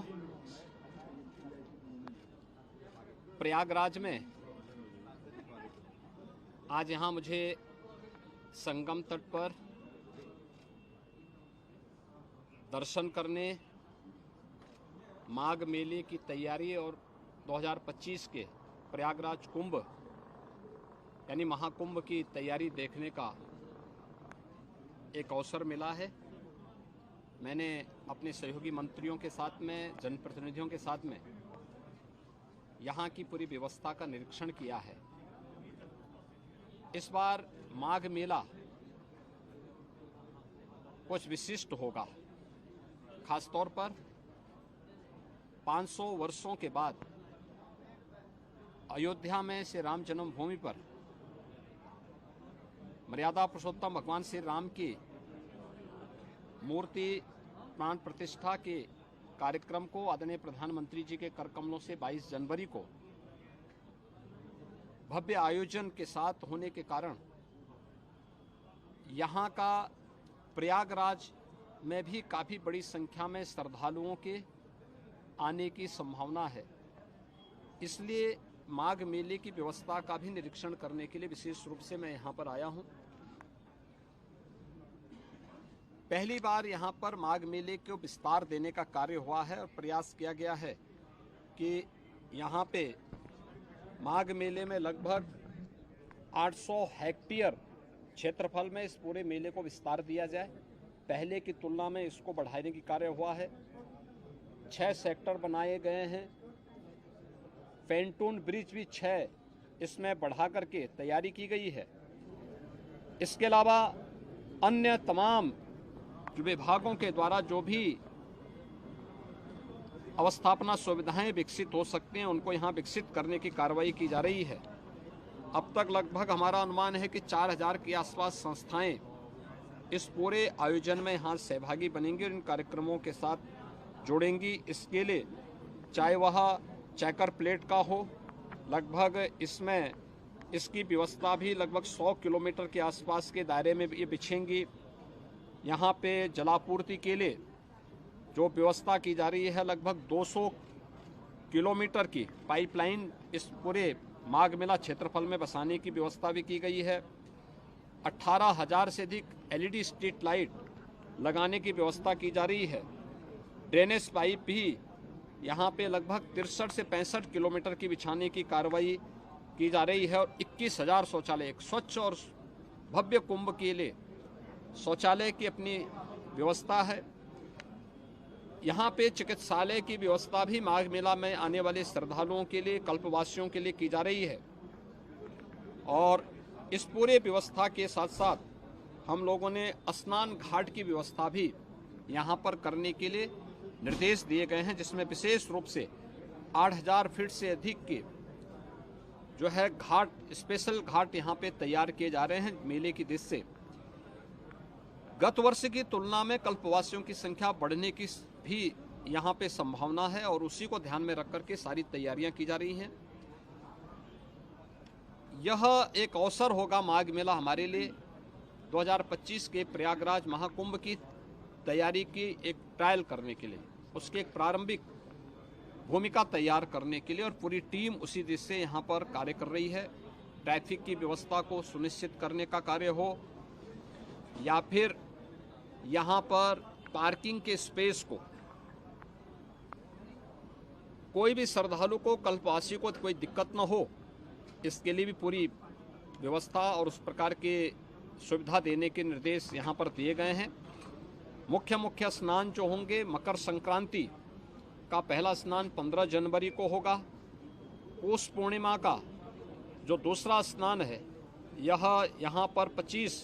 साथियों, प्रयागराज में आज यहाँ मुझे संगम तट पर दर्शन करने, माघ मेले की तैयारी और 2025 के प्रयागराज कुंभ यानी महाकुंभ की तैयारी देखने का एक अवसर मिला है। मैंने अपने सहयोगी मंत्रियों के साथ में, जनप्रतिनिधियों के साथ में यहाँ की पूरी व्यवस्था का निरीक्षण किया है। इस बार माघ मेला कुछ विशिष्ट होगा। खासतौर पर 500 वर्षों के बाद अयोध्या में श्री राम जन्मभूमि पर मर्यादा पुरुषोत्तम भगवान श्री राम की मूर्ति प्राण प्रतिष्ठा के कार्यक्रम को आदरणीय प्रधानमंत्री जी के कर कमलों से 22 जनवरी को भव्य आयोजन के साथ होने के कारण यहाँ का प्रयागराज में भी काफ़ी बड़ी संख्या में श्रद्धालुओं के आने की संभावना है। इसलिए माघ मेले की व्यवस्था का भी निरीक्षण करने के लिए विशेष रूप से मैं यहाँ पर आया हूँ। पहली बार यहाँ पर माघ मेले को विस्तार देने का कार्य हुआ है और प्रयास किया गया है कि यहाँ पे माघ मेले में लगभग 800 हेक्टेयर क्षेत्रफल में इस पूरे मेले को विस्तार दिया जाए। पहले की तुलना में इसको बढ़ाने की कार्य हुआ है। 6 सेक्टर बनाए गए हैं। पेंटून ब्रिज भी 6 इसमें बढ़ा करके तैयारी की गई है। इसके अलावा अन्य तमाम विभागों के द्वारा जो भी अवस्थापना सुविधाएं विकसित हो सकते हैं उनको यहाँ विकसित करने की कार्रवाई की जा रही है। अब तक लगभग हमारा अनुमान है कि 4000 के आसपास संस्थाएं इस पूरे आयोजन में यहाँ सहभागी बनेंगी और इन कार्यक्रमों के साथ जुड़ेंगी। इसके लिए चाहे वह चेकर प्लेट का हो, लगभग इसमें इसकी व्यवस्था भी लगभग 100 किलोमीटर के आसपास के दायरे में ये बिछेंगी। यहाँ पे जलापूर्ति के लिए जो व्यवस्था की जा रही है, लगभग 200 किलोमीटर की पाइपलाइन इस पूरे माघ मेला क्षेत्रफल में बसाने की व्यवस्था भी की गई है। 18,000 से अधिक LED स्ट्रीट लाइट लगाने की व्यवस्था की जा रही है। ड्रेनेज पाइप भी यहाँ पे लगभग 63 से 65 किलोमीटर की बिछाने की कार्रवाई की जा रही है और 21,000 शौचालय, एक स्वच्छ और भव्य कुंभ के लिए शौचालय की अपनी व्यवस्था है। यहाँ पे चिकित्सालय की व्यवस्था भी माघ मेला में आने वाले श्रद्धालुओं के लिए, कल्पवासियों के लिए की जा रही है। और इस पूरे व्यवस्था के साथ साथ हम लोगों ने स्नान घाट की व्यवस्था भी यहाँ पर करने के लिए निर्देश दिए गए हैं, जिसमें विशेष रूप से 8000 फीट से अधिक के जो है घाट, स्पेशल घाट यहाँ पे तैयार किए जा रहे हैं मेले की दृष्टि से। गत वर्ष की तुलना में कल्पवासियों की संख्या बढ़ने की भी यहाँ पे संभावना है और उसी को ध्यान में रख करके सारी तैयारियां की जा रही हैं। यह एक अवसर होगा माघ मेला हमारे लिए 2025 के प्रयागराज महाकुंभ की तैयारी की एक ट्रायल करने के लिए, उसके एक प्रारंभिक भूमिका तैयार करने के लिए, और पूरी टीम उसी दिशा से यहाँ पर कार्य कर रही है। ट्रैफिक की व्यवस्था को सुनिश्चित करने का कार्य हो या फिर यहाँ पर पार्किंग के स्पेस को, कोई भी श्रद्धालु को, कल्पवासी को कोई दिक्कत न हो, इसके लिए भी पूरी व्यवस्था और उस प्रकार के सुविधा देने के निर्देश यहाँ पर दिए गए हैं। मुख्य स्नान जो होंगे, मकर संक्रांति का पहला स्नान 15 जनवरी को होगा। पौष पूर्णिमा का जो दूसरा स्नान है यह यहाँ पर 25